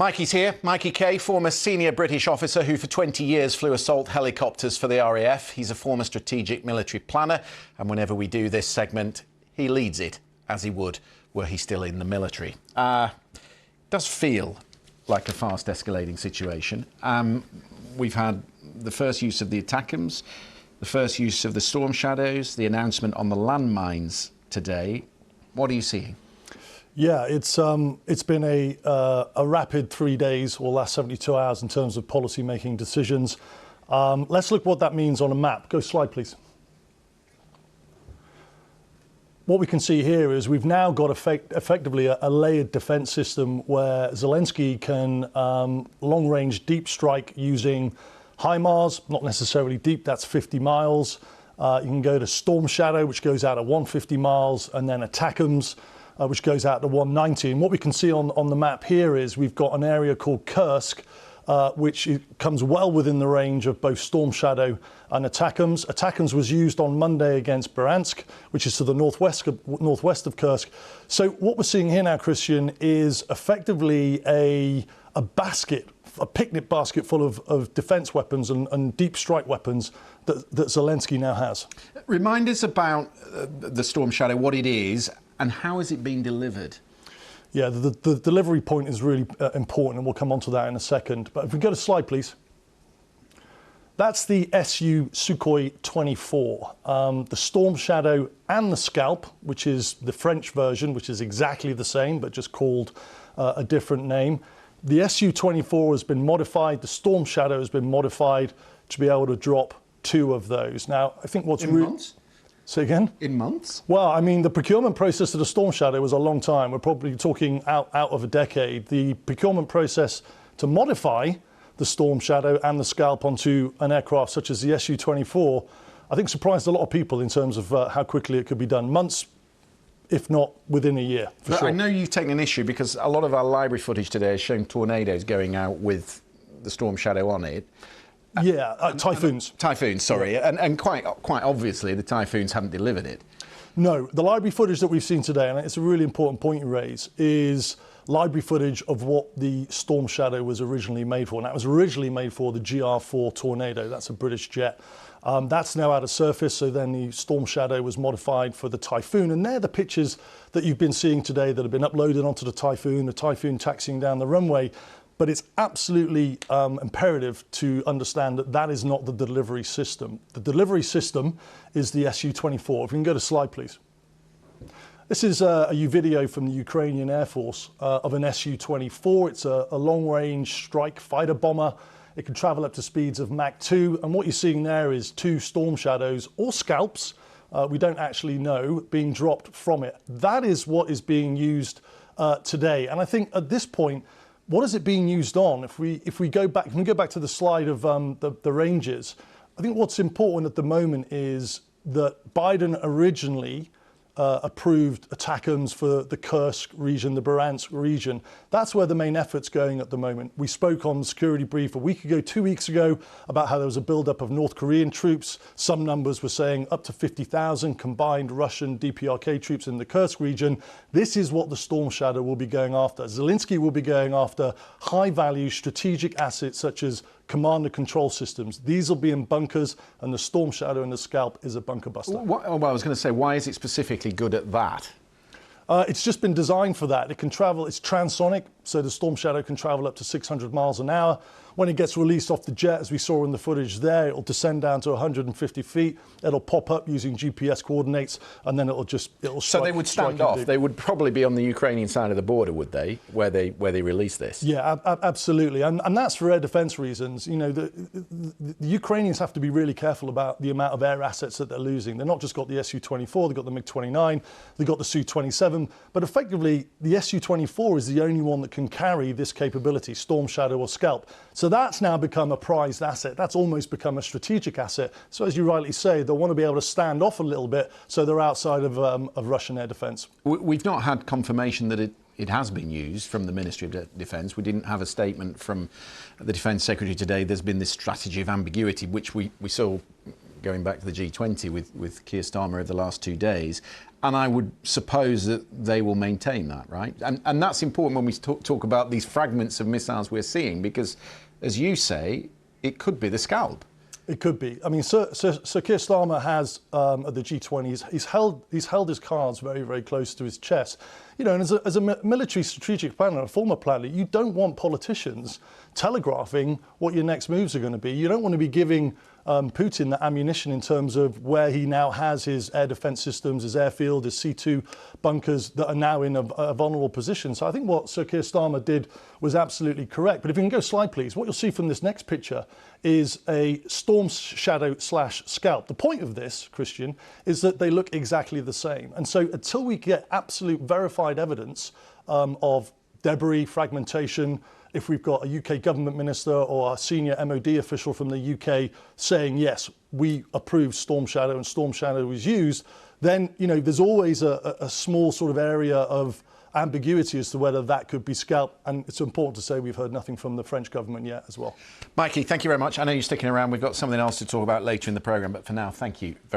Mikey's here. Mikey Kay, former senior British officer who for 20 years flew assault helicopters for the RAF. He's a former strategic military planner, and whenever we do this segment, he leads it, as he would were he still in the military. Does feel like a fast escalating situation. We've had the first use of the ATACMS, the first use of the Storm Shadows, the announcement on the landmines today. What are you seeing? Yeah, it's been a rapid 3 days or last 72 hours in terms of policy making decisions. Let's look what that means on a map. Go slide, please. What we can see here is we've now got effectively a layered defense system where Zelensky can long-range deep strike using HIMARS, not necessarily deep, that's 50 miles. You can go to Storm Shadow, which goes out at 150 miles, and then ATACMS, which goes out to 190. And what we can see on the map here is we've got an area called Kursk, which comes well within the range of both Storm Shadow and ATACMS. ATACMS was used on Monday against Briansk, which is to the northwest of Kursk. So what we're seeing here now, Christian, is effectively a basket, a picnic basket full of defense weapons and deep strike weapons that Zelensky now has. Remind us about the Storm Shadow, what it is, and how is it being delivered? Yeah, the delivery point is really important, and we'll come on to that in a second. But if we go to slide, please. That's the Su Sukhoi 24. The Storm Shadow and the Scalp, which is the French version, which is exactly the same, but just called a different name. The Su-24 has been modified. The Storm Shadow has been modified to be able to drop 2 of those. Now, I think what's really... months? Say again? In months? Well, I mean, the procurement process of the Storm Shadow was a long time. We're probably talking out of a decade. The procurement process to modify the Storm Shadow and the Scalp onto an aircraft such as the Su-24, I think surprised a lot of people in terms of how quickly it could be done. Months, if not within a year, for sure. I know you've taken an issue because a lot of our library footage today has shown tornadoes going out with the Storm Shadow on it. Yeah, typhoons. Typhoons, sorry. Yeah. And quite obviously, the typhoons haven't delivered it. No, the library footage that we've seen today, and it's a really important point you raise, is library footage of what the Storm Shadow was originally made for. And that was originally made for the GR4 Tornado. That's a British jet. That's now out of service, so then the Storm Shadow was modified for the Typhoon. And they're the pictures that you've been seeing today that have been uploaded onto the Typhoon taxiing down the runway. But it's absolutely imperative to understand that that is not the delivery system. The delivery system is the Su-24. If we can go to slide, please. This is a video from the Ukrainian Air Force of an Su-24. It's a long-range strike fighter bomber. It can travel up to speeds of Mach 2. And what you're seeing there is 2 Storm Shadows or Scalps, we don't actually know, being dropped from it. That is what is being used today. And I think at this point, what is it being used on? If we go back to the slide of the ranges, I think what's important at the moment is that Biden originally approved ATACMS for the Kursk region, the Briansk region. That's where the main effort's going at the moment. We spoke on the security brief a week ago, 2 weeks ago, about how there was a buildup of North Korean troops. Some numbers were saying up to 50,000 combined Russian DPRK troops in the Kursk region. This is what the Storm Shadow will be going after. Zelensky will be going after high-value strategic assets such as command and control systems. These will be in bunkers, and the Storm Shadow and the Scalp is a bunker buster. Well, I was going to say, why is it specifically good at that? It's just been designed for that. It can travel, it's transonic, so the Storm Shadow can travel up to 600 miles an hour. When it gets released off the jet, as we saw in the footage there, it'll descend down to 150 feet. It'll pop up using GPS coordinates, and then it'll strike. So they would stand off. They would probably be on the Ukrainian side of the border, would they, where they release this? Yeah, absolutely, and that's for air defense reasons. You know, the Ukrainians have to be really careful about the amount of air assets that they're losing. They've not just got the Su-24, they've got the MiG-29, they've got the Su-27, but effectively the Su-24 is the only one that can carry this capability, Storm Shadow or Scalp. So that's now become a prized asset. That's almost become a strategic asset. So as you rightly say, they'll want to be able to stand off a little bit so they're outside of Russian air defense. We've not had confirmation that it has been used from the Ministry of Defence. We didn't have a statement from the Defence Secretary today. There's been this strategy of ambiguity, which we saw going back to the G20 with Keir Starmer over the last 2 days. And I would suppose that they will maintain that, right? And that's important when we talk about these fragments of missiles we're seeing, because, as you say, it could be the scalp. It could be. I mean, Sir Keir Starmer has, at the G20, he's held his cards very, very close to his chest. You know, and as a military strategic planner, a former planner, you don't want politicians telegraphing what your next moves are going to be. You don't want to be giving Putin the ammunition in terms of where he now has his air defence systems, his airfield, his C2 bunkers that are now in a vulnerable position. So I think what Sir Keir Starmer did was absolutely correct. But if you can go slide, please, what you'll see from this next picture is a Storm Shadow / Scalp. The point of this, Christian, is that they look exactly the same. And so until we get absolute verified evidence of debris, fragmentation, if we've got a UK government minister or a senior MOD official from the UK saying, yes, we approve Storm Shadow and Storm Shadow was used, then, you know, there's always a small sort of area of ambiguity as to whether that could be scalp. And it's important to say we've heard nothing from the French government yet as well. Mikey, thank you very much. I know you're sticking around. We've got something else to talk about later in the programme, but for now, thank you very much.